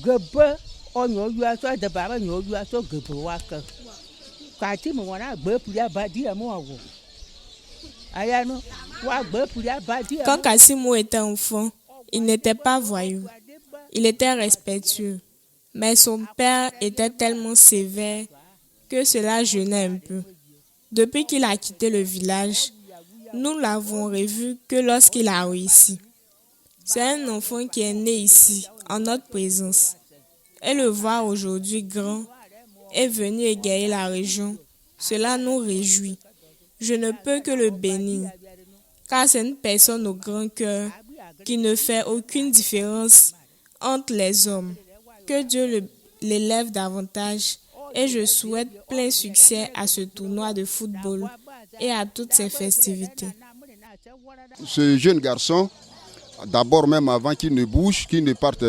Gebe onyo yua so de baba nyo yua so gebe waka. Kati mo wana gbe puli abadi mo awo. Ayano wa gbe puli abadi. Quand Kassimou était enfant, il n'était pas voyou. Il était respectueux. Mais son père était tellement sévère que cela gênait un peu. Depuis qu'il a quitté le village, nous l'avons revu que lorsqu'il a réussi. C'est un enfant qui est né ici, en notre présence. Et le voir aujourd'hui grand et venu égayer la région, cela nous réjouit. Je ne peux que le bénir, car c'est une personne au grand cœur qui ne fait aucune différence entre les hommes. Que Dieu l'élève davantage et je souhaite plein succès à ce tournoi de football et à toutes ces festivités. Ce jeune garçon, d'abord même avant qu'il ne bouge, qu'il ne parte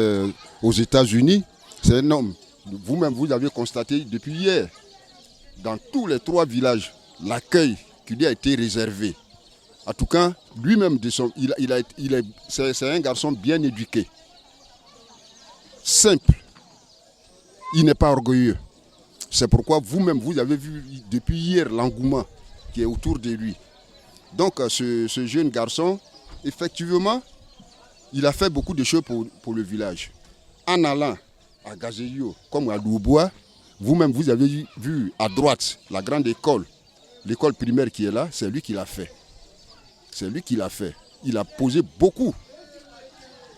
aux États-Unis, c'est un homme. Vous-même, vous avez constaté depuis hier, dans tous les 3 villages, l'accueil qui lui a été réservé. En tout cas, lui-même, c'est un garçon bien éduqué, simple. Il n'est pas orgueilleux. C'est pourquoi vous-même, vous avez vu depuis hier l'engouement qui est autour de lui. Donc, ce jeune garçon, effectivement, il a fait beaucoup de choses pour le village. En allant à Gazeyo, comme à Loubois, vous-même, vous avez vu à droite la grande école, l'école primaire qui est là, c'est lui qui l'a fait. C'est lui qui l'a fait. Il a posé beaucoup.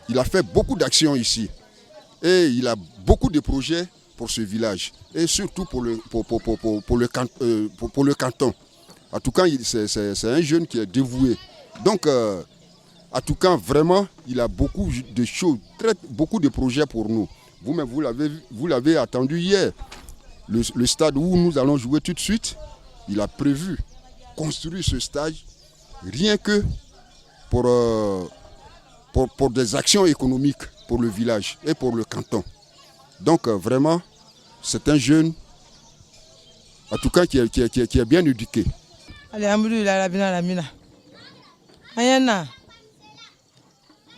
Il a fait beaucoup d'actions ici. Et il a beaucoup de projets pour ce village. Et surtout pour le canton. En tout cas, c'est un jeune qui est dévoué. Donc, en tout cas, vraiment, il a beaucoup de choses, beaucoup de projets pour nous. Vous-même, vous l'avez attendu hier. Le stade où nous allons jouer tout de suite, il a prévu construire ce stade rien que pour des actions économiques pour le village et pour le canton. Donc vraiment, c'est un jeune, en tout cas, qui est bien éduqué.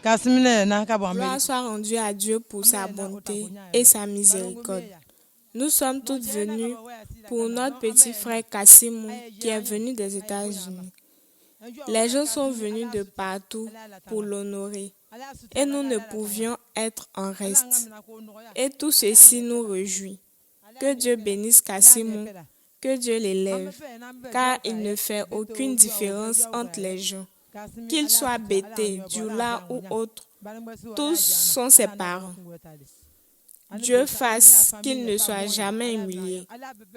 Gloire soit rendue à Dieu pour sa bonté et sa miséricorde. Nous sommes toutes venues pour notre petit frère Kassimou qui est venu des États-Unis. Les gens sont venus de partout pour l'honorer et nous ne pouvions être en reste. Et tout ceci nous réjouit. Que Dieu bénisse Kassimou, que Dieu l'élève, car il ne fait aucune différence entre les gens. Qu'il soit bêté, dioula ou autre, tous sont ses parents. Dieu fasse qu'il ne soit jamais humilié,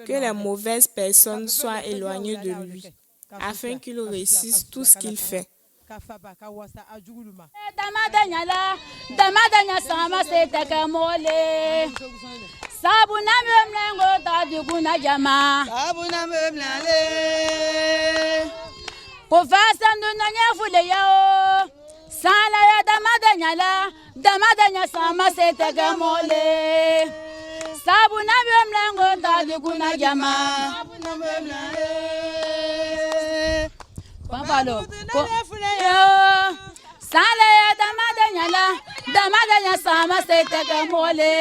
que les mauvaises personnes soient éloignées de lui, afin qu'il réussisse tout ce qu'il fait. Damadanya sama se tega mole sabuna bemlengo tadi kuna jama papalo sala ya damadanya sama se tega mole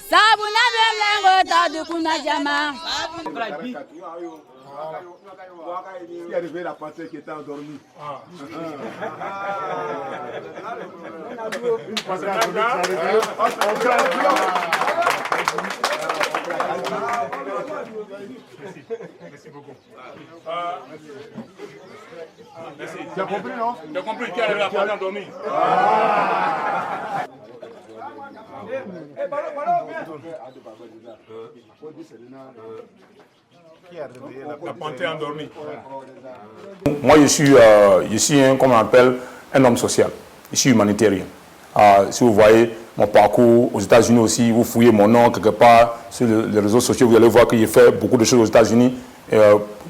sabuna bemlengo tadi kuna jama. Qui est arrivé la pensée qui était endormie. Merci beaucoup. Merci. Tu as compris, non? Tu as compris qui est arrivé la pensée endormie. La panthère endormie. Moi, je suis comme on appelle, un homme social. Je suis humanitaire. Si vous voyez mon parcours aux États-Unis aussi, vous fouillez mon nom quelque part sur les réseaux sociaux, vous allez voir que j'ai fait beaucoup de choses aux États-Unis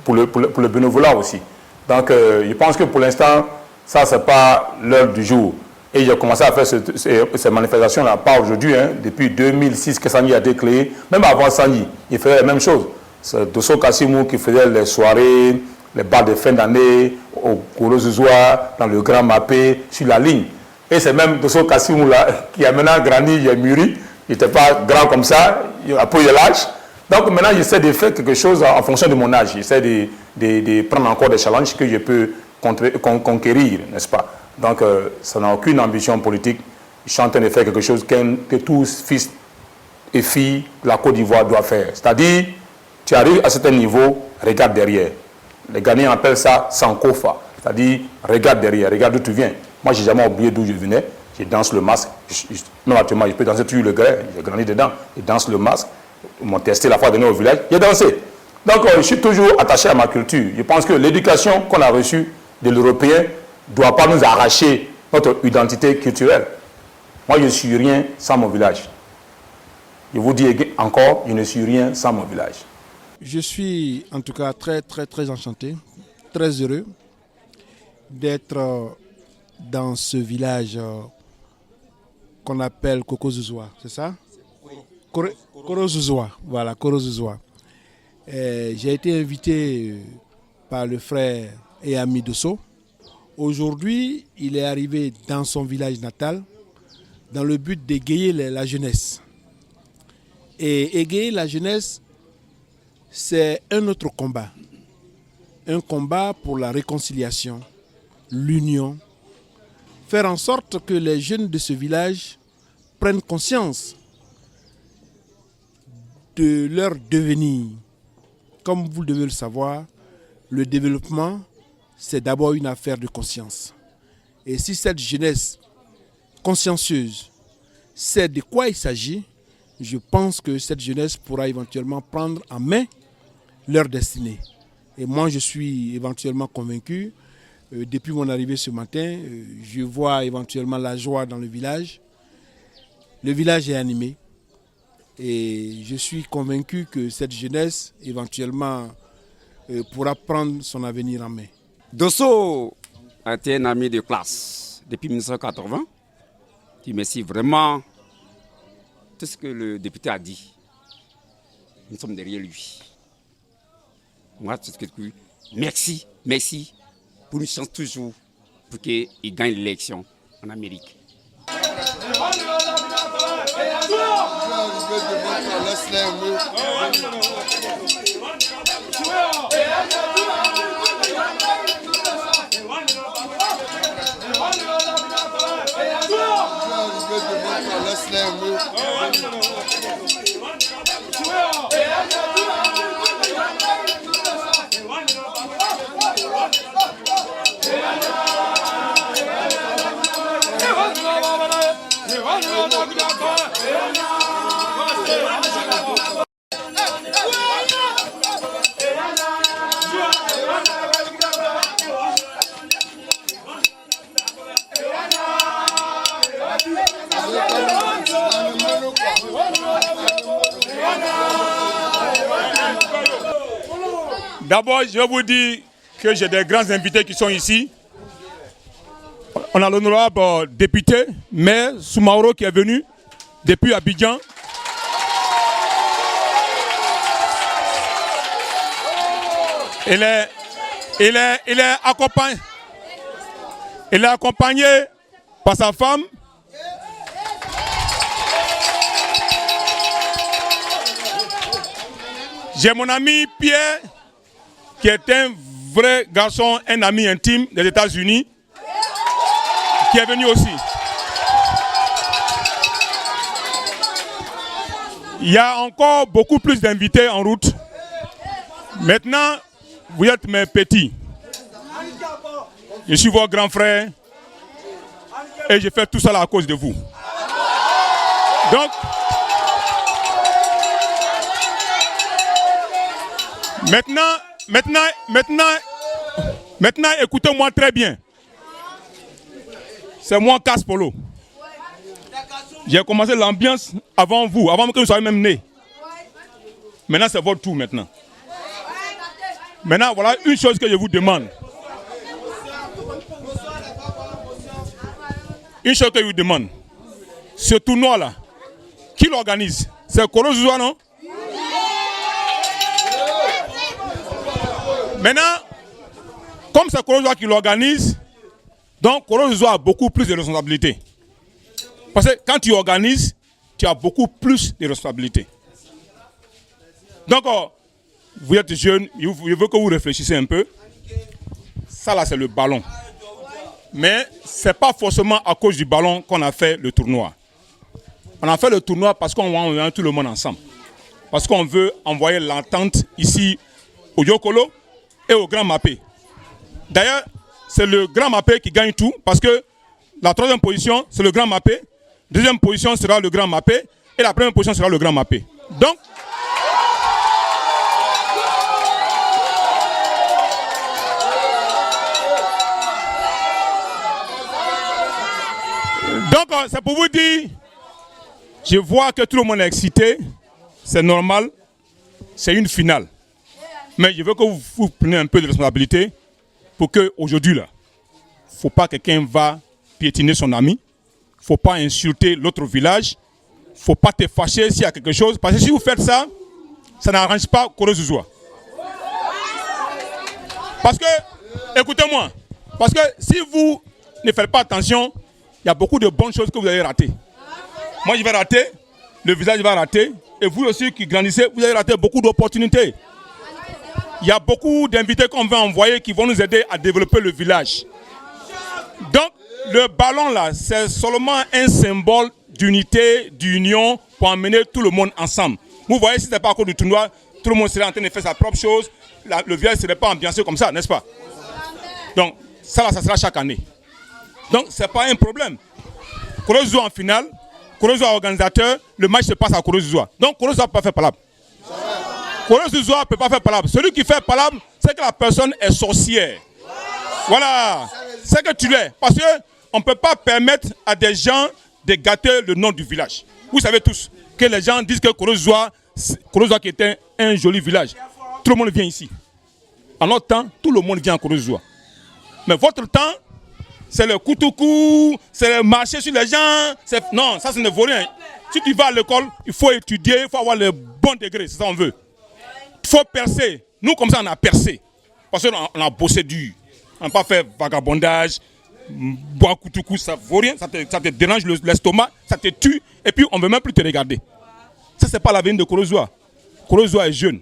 pour le bénévolat aussi. Donc, je pense que pour l'instant, ça, ce n'est pas l'heure du jour. Et j'ai commencé à faire ces manifestations-là, pas aujourd'hui, hein, depuis 2006 que Sanyi a été créé. Même avant Sanyi, il faisait la même chose. C'est Dosso Kassimou qui faisait les soirées, les bals de fin d'année, au Koro Zouzoua, dans le Grand Mapé, sur la ligne. Et c'est même Dosso Kassimou là, qui a maintenant grandi, il a mûri. Il n'était pas grand comme ça, il a pris de l'âge. Donc maintenant, j'essaie de faire quelque chose en fonction de mon âge. J'essaie de prendre encore des challenges que je peux conquérir, n'est-ce pas? Donc ça n'a aucune ambition politique. Je suis en train de faire quelque chose que tous fils et filles de la Côte d'Ivoire doivent faire. C'est-à-dire, tu arrives à un certain niveau, regarde derrière. Les Ghanéens appellent ça Sankofa. C'est-à-dire, regarde derrière, regarde d'où tu viens. Moi, je n'ai jamais oublié d'où je venais. Je danse le masque. Même actuellement, je peux danser toujours le grès. J'ai grandi dedans. Je danse le masque. Ils m'ont testé la fois dernière au village. J'ai dansé. Donc, je suis toujours attaché à ma culture. Je pense que l'éducation qu'on a reçue de l'Européen ne doit pas nous arracher notre identité culturelle. Moi, je ne suis rien sans mon village. Je vous dis encore, je ne suis rien sans mon village. Je suis en tout cas très enchanté, très heureux d'être dans ce village qu'on appelle Kokozuzwa, c'est ça? Korozuzwa, voilà, Korozuzwa. J'ai été invité par le frère et ami Dosso. Aujourd'hui, il est arrivé dans son village natal dans le but d'égayer la jeunesse. Et égayer la jeunesse, c'est un autre combat. Un combat pour la réconciliation, l'union. Faire en sorte que les jeunes de ce village prennent conscience de leur devenir. Comme vous devez le savoir, le développement, c'est d'abord une affaire de conscience. Et si cette jeunesse consciencieuse sait de quoi il s'agit, je pense que cette jeunesse pourra éventuellement prendre en main leur destinée. Et moi, je suis éventuellement convaincu, depuis mon arrivée ce matin, je vois éventuellement la joie dans le village. Le village est animé et je suis convaincu que cette jeunesse, éventuellement, pourra prendre son avenir en main. Dosso a été un ami de classe depuis 1980. Je remercie vraiment tout ce que le député a dit. Nous sommes derrière lui. Moi, c'est ce que je dis. Merci, merci pour une chance toujours pour qu'il gagne l'élection en Amérique. D'abord, je vais vous dire que j'ai des grands invités qui sont ici. On a l'honorable député, maire Soumaoro qui est venu depuis Abidjan. Il est accompagné par sa femme. J'ai mon ami Pierre, qui est un vrai garçon, un ami intime des États-Unis, qui est venu aussi. Il y a encore beaucoup plus d'invités en route. Maintenant, vous êtes mes petits. Je suis votre grand frère et je fais tout ça à cause de vous. Donc, maintenant, écoutez-moi très bien. C'est moi, Caspolo. J'ai commencé l'ambiance avant vous, avant que vous soyez même nés. Maintenant, c'est votre tour maintenant. Maintenant, voilà une chose que je vous demande. Une chose que je vous demande. Ce tournoi-là, qui l'organise? C'est Korozuzwa, non? Maintenant, comme c'est Korozuzwa qui l'organise, Donc, Korozuzo a beaucoup plus de responsabilités. Parce que quand tu organises, tu as beaucoup plus de responsabilités. Donc, vous êtes jeune, je veux que vous réfléchissiez un peu. Ça là, c'est le ballon. Mais ce n'est pas forcément à cause du ballon qu'on a fait le tournoi. On a fait le tournoi parce qu'on veut tout le monde ensemble. Parce qu'on veut envoyer l'entente ici au Yokolo et au Grand Mapé. D'ailleurs, c'est le Grand Mapé qui gagne tout parce que la troisième position, c'est le Grand Mapé. Deuxième position sera le Grand Mapé. Et la première position sera le Grand Mapé. Donc, c'est pour vous dire, je vois que tout le monde est excité. C'est normal. C'est une finale. Mais je veux que vous preniez un peu de responsabilité pour qu'aujourd'hui, là, il ne faut pas que quelqu'un va piétiner son ami. Il ne faut pas insulter l'autre village. Il ne faut pas te fâcher s'il y a quelque chose. Parce que si vous faites ça, ça n'arrange pas Korozuzo. Parce que, écoutez-moi, parce que si vous ne faites pas attention, il y a beaucoup de bonnes choses que vous allez rater. Moi, je vais rater, le village va rater, et vous aussi qui grandissez, vous allez rater beaucoup d'opportunités. Il y a beaucoup d'invités qu'on va envoyer qui vont nous aider à développer le village. Donc, le ballon là, c'est seulement un symbole d'unité, d'union pour emmener tout le monde ensemble. Vous voyez, si ce n'est pas à cause du tournoi, tout le monde serait en train de faire sa propre chose, le village ne serait pas ambiancé comme ça, n'est-ce pas? Donc, ça là, ça sera chaque année. Donc, ce n'est pas un problème. Korozuzo en finale, Korozuzo organisateur, le match se passe à Korozuzo. Donc, Korozuzo ne peut pas faire palabre. Korozuzo ne peut pas faire palabre. Celui qui fait palabre, c'est que la personne est sorcière. Voilà. C'est que tu l'es. Parce qu'on ne peut pas permettre à des gens de gâter le nom du village. Vous savez tous que les gens disent que Korozuzo qui était un joli village. Tout le monde vient ici. En notre temps, tout le monde vient à Korozuzo. Mais votre temps, c'est le koutoukou, c'est le marché sur les gens. Non, ça ne vaut rien. Si tu vas à l'école, il faut étudier, il faut avoir le bon degré, c'est ça qu'on veut. Il faut percer. Nous, comme ça, on a percé. Parce qu'on a bossé dur. On n'a pas fait vagabondage, boire koutoukou, ça ne vaut rien. Ça te dérange l'estomac, ça te tue. Et puis, on ne veut même plus te regarder. Ça, ce n'est pas l'avenir de Korozuzo. Korozuzo est jeune.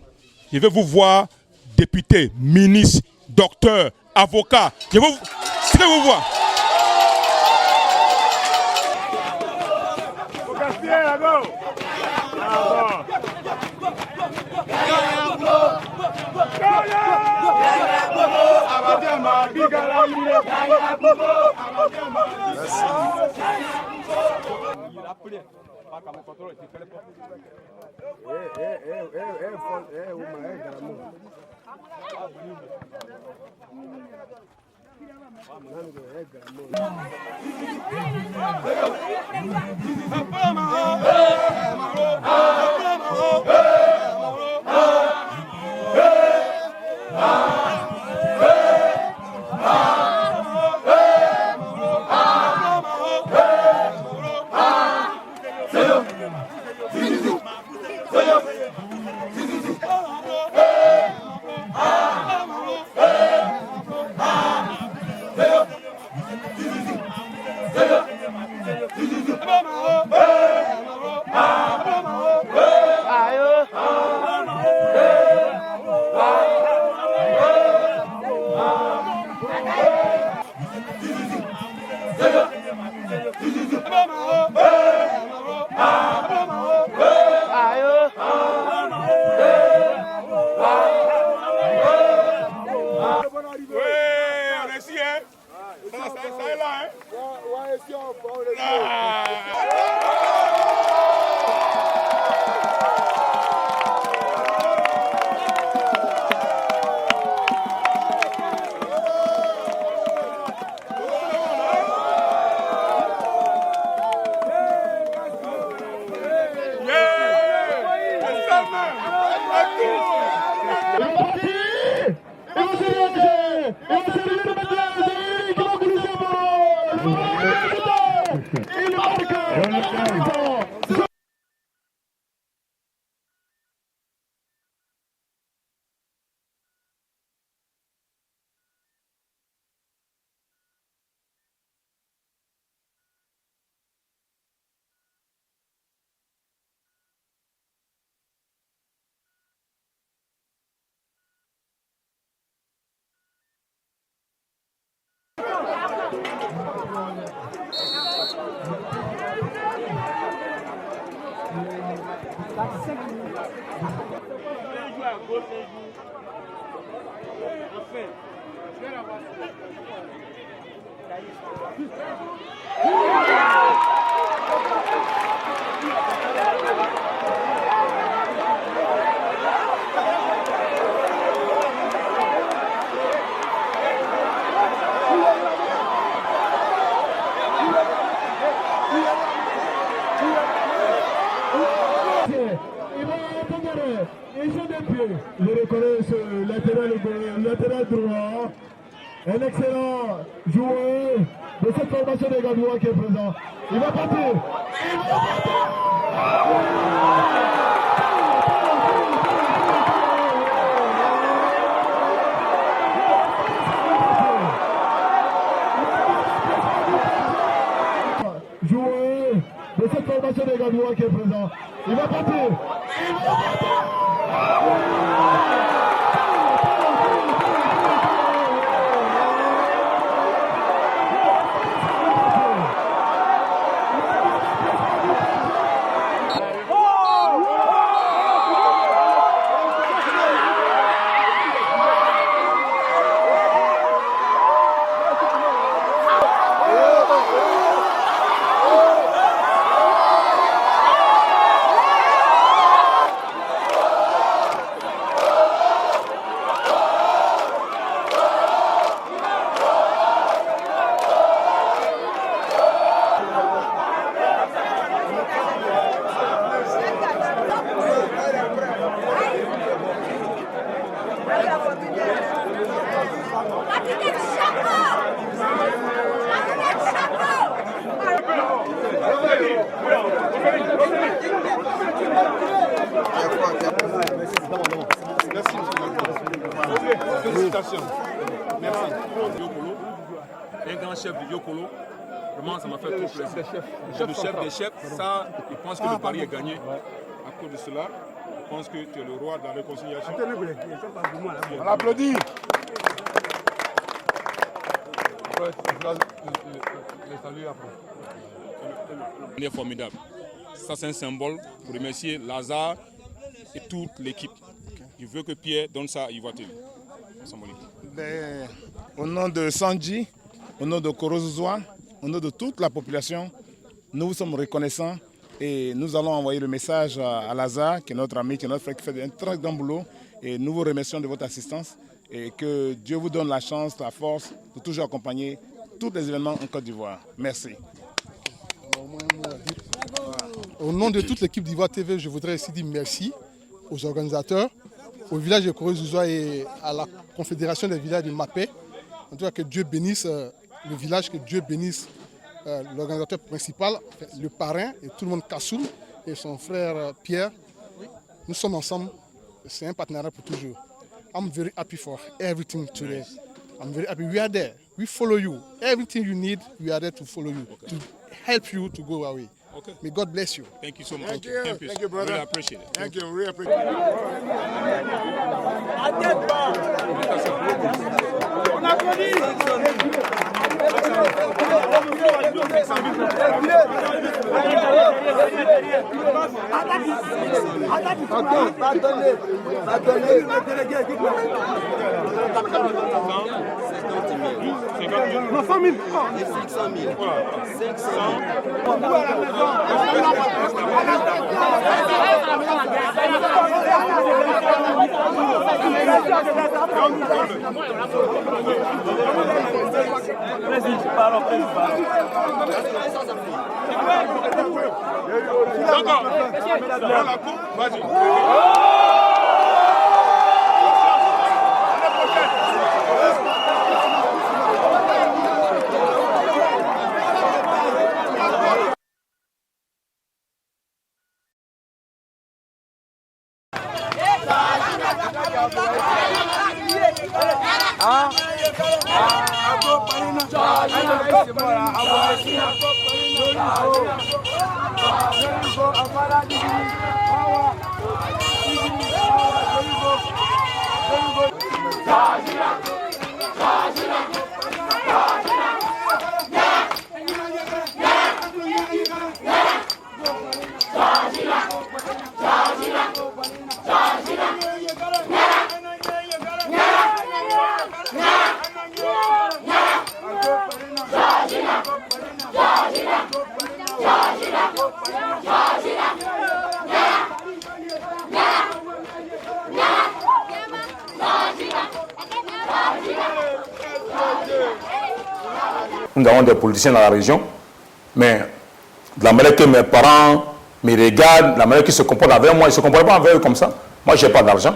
Je vais vous voir député, ministre, docteur, avocat. Je vais vous voir. Je reconnais ce latéral droit, un excellent joueur de cette formation des Gadois qui est présent. Il va partir. Joueur de cette formation des Gadois qui est présent. Il va partir. Félicitations. Merci. Yokolo, un grand chef de Yokolo. Vraiment, ça m'a fait trop plaisir. Le chef des chefs, ça, je pense que le pari est gagné. À cause de cela, je pense que tu es le roi de la réconciliation. On l'applaudit. On est formidable. Ça, c'est un symbole pour remercier Lazare et toute l'équipe. Je veux que Pierre donne ça à Ivoiteli. Au nom de Sanji, au nom de Korozouzoua, au nom de toute la population, nous vous sommes reconnaissants et nous allons envoyer le message à Lazare, qui est notre ami, qui est notre frère, qui fait un très grand boulot. Et nous vous remercions de votre assistance et que Dieu vous donne la chance, la force de toujours accompagner tous les événements en Côte d'Ivoire. Merci. Au nom de toute l'équipe d'Ivoire TV, je voudrais aussi dire merci aux organisateurs, au village de Korozouzoua et à la Confédération des villages de Mapé. En tout cas, que Dieu bénisse le village, que Dieu bénisse l'organisateur principal, le parrain et tout le monde, Kassoum et son frère Pierre. Nous sommes ensemble, c'est un partenariat pour toujours. I'm very happy for everything today. I'm very happy. We are there. We follow you. Everything you need, we are there to follow you, to help you to go away. Okay. May God bless you. Thank you so much. Thank you. Thank you, brother. Really appreciate it. Thank you. Really appreciate it. On applaudit. Non, 100 000. 500 000. 500 Jajira, Nous avons des politiciens dans la région, mais de la manière que mes parents me regardent, de la manière qu'ils se comportent avec moi, ils ne se comportent pas avec eux comme ça. Moi, je n'ai pas d'argent.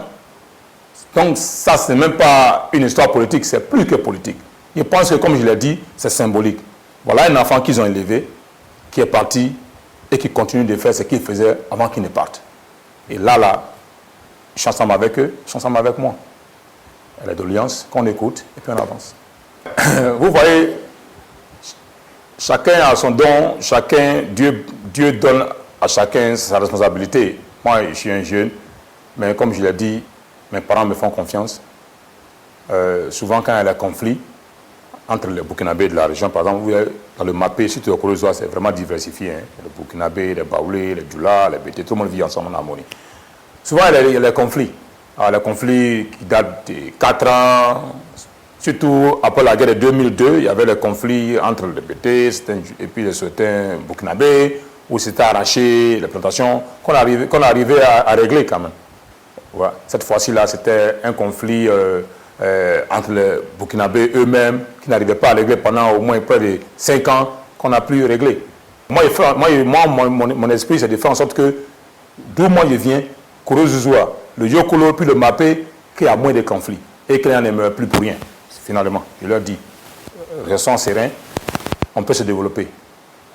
Donc ça, ce n'est même pas une histoire politique, c'est plus que politique. Je pense que, comme je l'ai dit, c'est symbolique. Voilà un enfant qu'ils ont élevé, qui est parti et qui continue de faire ce qu'il faisait avant qu'il ne parte. Et là, je suis ensemble avec eux, je suis ensemble avec moi. Il y a des doléances qu'on écoute et puis on avance. Vous voyez, chacun a son don, Dieu donne à chacun sa responsabilité. Moi, je suis un jeune, mais comme je l'ai dit, mes parents me font confiance. Souvent, quand il y a des conflits entre les Burkinabés de la région, par exemple, vous voyez, dans le Mapé, surtout au Korozoa, c'est vraiment diversifié. Hein. Les Burkinabés, les Baoulés, les Djoula, les Bété, tout le monde vit ensemble en harmonie. Souvent, il y a les conflits. Alors, les conflits qui datent de 4 ans, surtout après la guerre de 2002, il y avait les conflits entre les Bété et puis certains Burkinabés, où c'était arraché les plantations, qu'on arrivait à régler quand même. Voilà. Cette fois-ci-là, c'était un conflit entre les Burkinabés eux-mêmes, qui n'arrivaient pas à régler pendant au moins près de 5 ans, qu'on n'a plus réglé. Mon esprit, c'est de faire en sorte que, d'où moi je viens, Koro-Zouzoua, le Yokolo, puis le Mapé, qu'il y a moins de conflits et qu'il n'y en ait plus pour rien. Finalement, je leur dis, restons sereins, on peut se développer,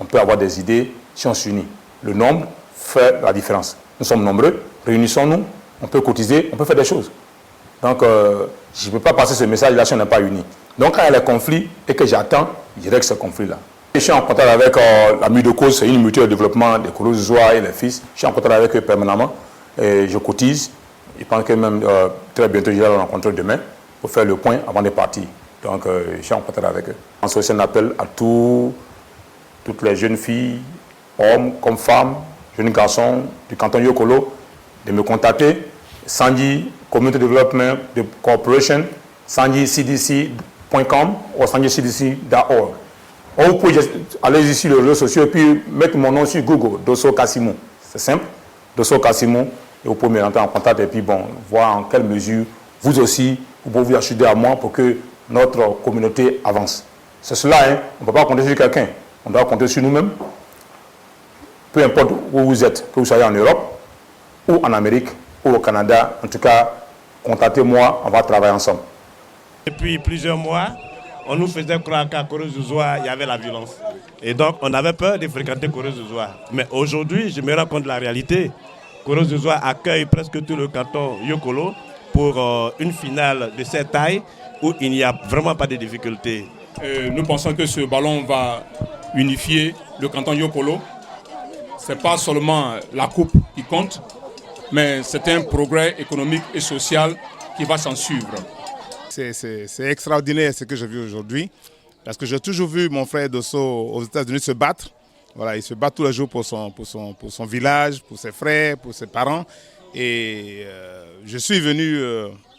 on peut avoir des idées si on s'unit. Le nombre fait la différence. Nous sommes nombreux, réunissons-nous, on peut cotiser, on peut faire des choses. Donc, je ne peux pas passer ce message-là si on n'est pas unis. Donc, quand il y a les conflits et que j'attends, je règle ce conflit-là. Je suis en contact avec l'ami de cause, c'est une mutuelle de développement des Koro-Zouzoua et les fils. Je suis en contact avec eux permanemment et je cotise. Je pense que même très bientôt, je vais les rencontrer demain pour faire le point avant de partir. Donc, je suis en contact avec eux. On se fait un appel à toutes les jeunes filles, hommes comme femmes, jeunes garçons du canton Yokolo, de me contacter. Sanji Community Development Corporation, sanjicdc.com ou sanjicdc.org. Ou vous pouvez aller sur les réseaux sociaux et puis mettre mon nom sur Google, Dosso Kassimou. C'est simple, Dosso Kassimou. Et vous pouvez me rentrer en contact et puis voir en quelle mesure vous aussi, vous pouvez vous acheter à moi pour que notre communauté avance. C'est cela, hein? On ne peut pas compter sur quelqu'un. On doit compter sur nous-mêmes. Peu importe où vous êtes, que vous soyez en Europe ou en Amérique ou au Canada, en tout cas, contactez-moi, on va travailler ensemble. Depuis plusieurs mois, on nous faisait croire qu'à Koro-Zouzoua, il y avait la violence. Et donc, on avait peur de fréquenter Koro-Zouzoua. Mais aujourd'hui, je me rends compte de la réalité. Koro-Zouzoua accueille presque tout le canton Yokolo pour une finale de cette taille où il n'y a vraiment pas de difficultés. Nous pensons que ce ballon va unifier le canton Yokolo. Ce n'est pas seulement la coupe qui compte, mais c'est un progrès économique et social qui va s'en suivre. C'est extraordinaire ce que j'ai vu aujourd'hui, parce que j'ai toujours vu mon frère Dosso aux États-Unis se battre. Voilà, il se bat tous les jours pour son village, pour ses frères, pour ses parents. Et je suis venu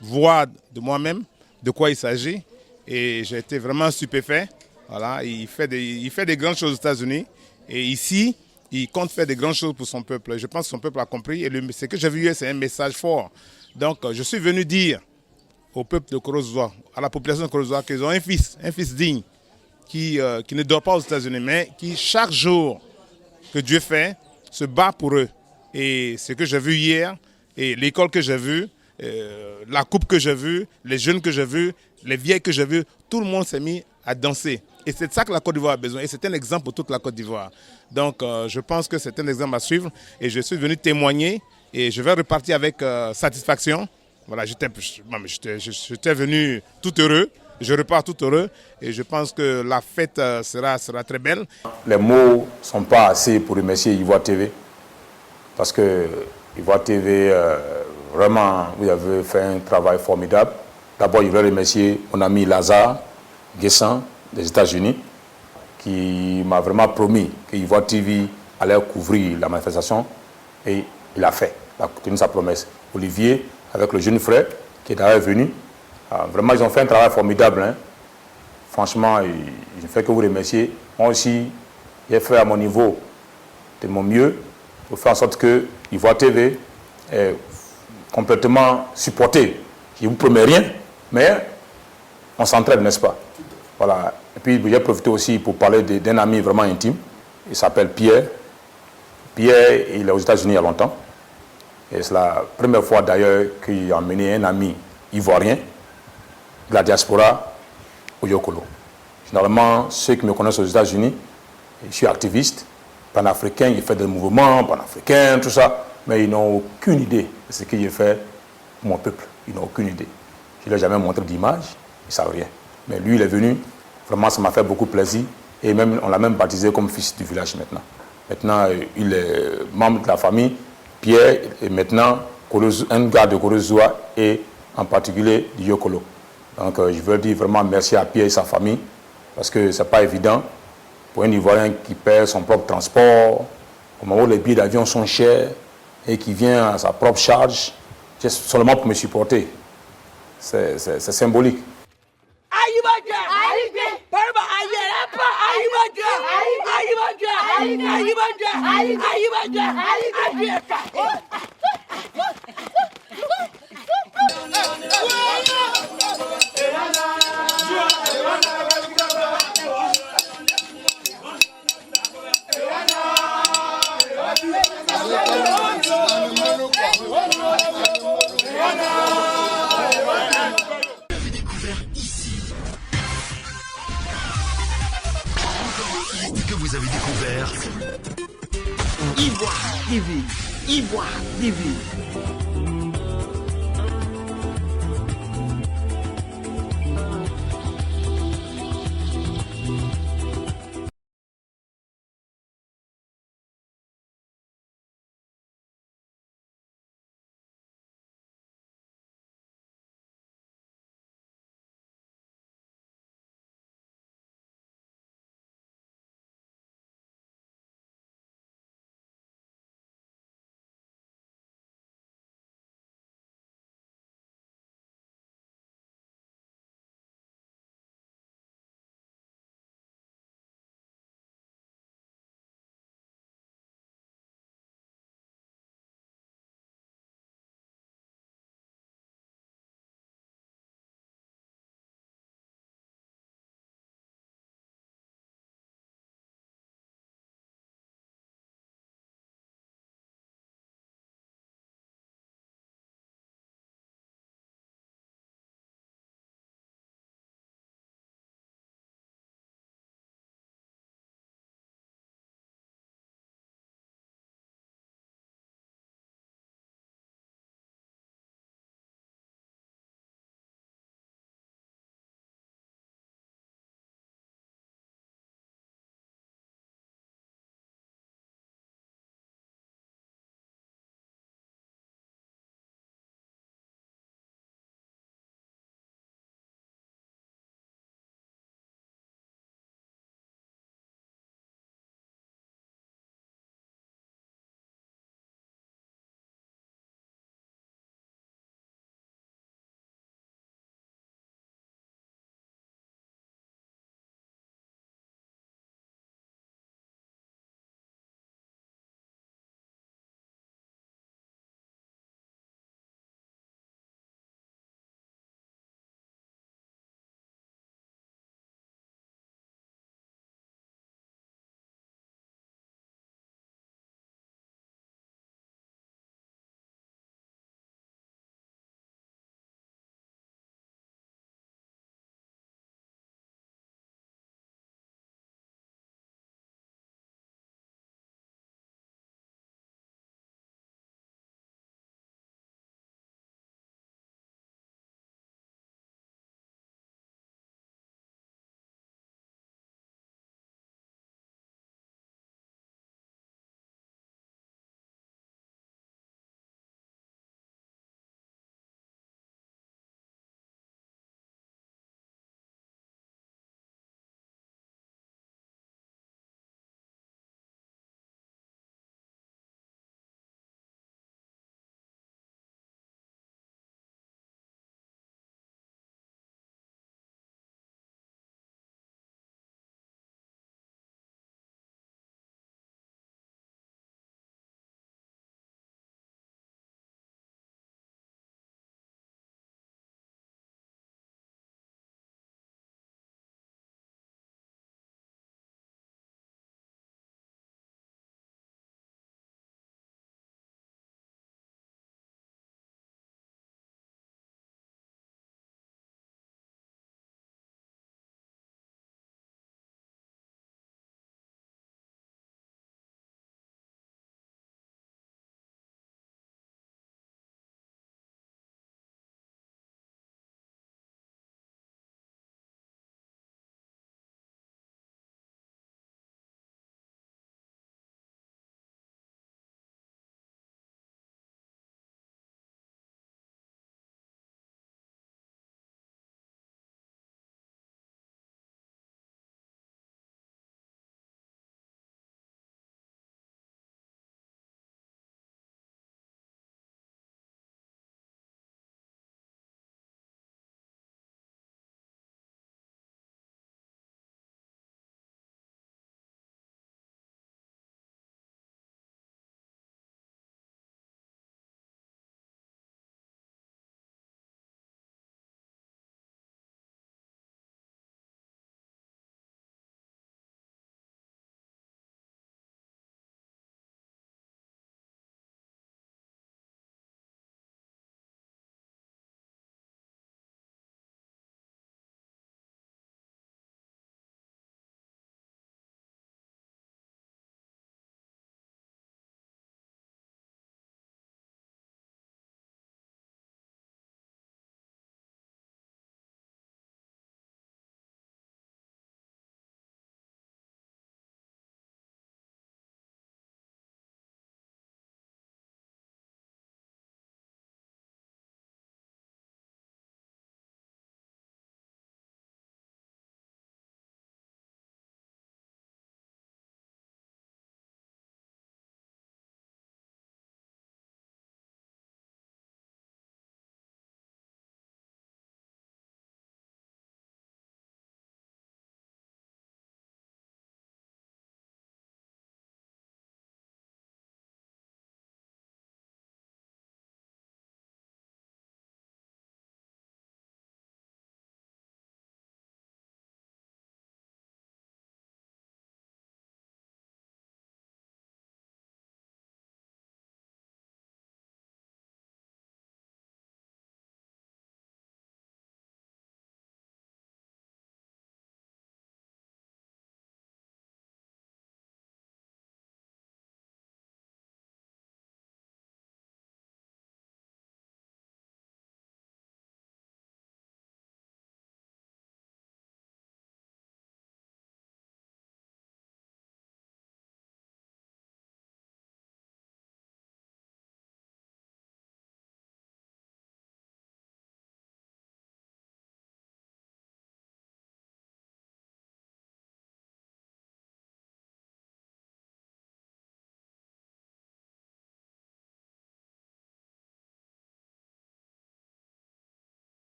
voir de moi-même de quoi il s'agit. Et j'ai été vraiment stupéfait. Voilà, il fait des grandes choses aux États-Unis. Et ici, il compte faire des grandes choses pour son peuple. Je pense que son peuple a compris. Et ce que j'ai vu hier, c'est un message fort. Donc, je suis venu dire au peuple de Koro-Zouzoua, à la population de Koro-Zouzoua, qu'ils ont un fils digne, qui ne dort pas aux États-Unis, mais qui, chaque jour que Dieu fait, se bat pour eux. Et ce que j'ai vu hier, et l'école que j'ai vue, la coupe que j'ai vue, les jeunes que j'ai vus, les vieilles que j'ai vus, tout le monde s'est mis à danser. Et c'est de ça que la Côte d'Ivoire a besoin. Et c'est un exemple pour toute la Côte d'Ivoire. Donc, je pense que c'est un exemple à suivre. Et je suis venu témoigner. Et je vais repartir avec satisfaction. Voilà, j'étais venu tout heureux. Je repars tout heureux. Et je pense que la fête sera très belle. Les mots ne sont pas assez pour remercier Ivoire TV. Parce que Ivoire TV, vraiment, vous avez fait un travail formidable. D'abord, je veux remercier mon ami Lazare Guessan des États-Unis, qui m'a vraiment promis que Ivoire TV allait couvrir la manifestation. Et il a fait, il a tenu sa promesse. Olivier, avec le jeune frère, qui est d'ailleurs venu. Vraiment, ils ont fait un travail formidable. Hein. Franchement, je ne fais que vous remercier. Moi aussi, j'ai fait à mon niveau de mon mieux pour faire en sorte que Ivoire TV est complètement supporté. Je ne vous promets rien, mais on s'entraide, n'est-ce pas? Voilà. Et puis, j'ai profité aussi pour parler d'un ami vraiment intime. Il s'appelle Pierre. Pierre, il est aux États-Unis il y a longtemps. Et c'est la première fois d'ailleurs qu'il a emmené un ami ivoirien de la diaspora au Yokolo. Généralement, ceux qui me connaissent aux États-Unis, je suis activiste, panafricain, il fait des mouvements panafricains, tout ça, mais ils n'ont aucune idée de ce que j'ai fait pour mon peuple. Ils n'ont aucune idée. Je ne leur ai jamais montré d'image, ils ne savent rien. Mais lui, il est venu, vraiment, ça m'a fait beaucoup plaisir. Et même, on l'a même baptisé comme fils du village maintenant. Maintenant, il est membre de la famille. Pierre est maintenant un gars de Korozoa et en particulier du Yokolo. Donc, je veux dire vraiment merci à Pierre et sa famille parce que ce n'est pas évident pour un Ivoirien qui paie son propre transport, au moment où les billets d'avion sont chers et qui vient à sa propre charge, seulement pour me supporter. C'est symbolique. Que vous avez découvert Ivoire TV. Ivoire TV.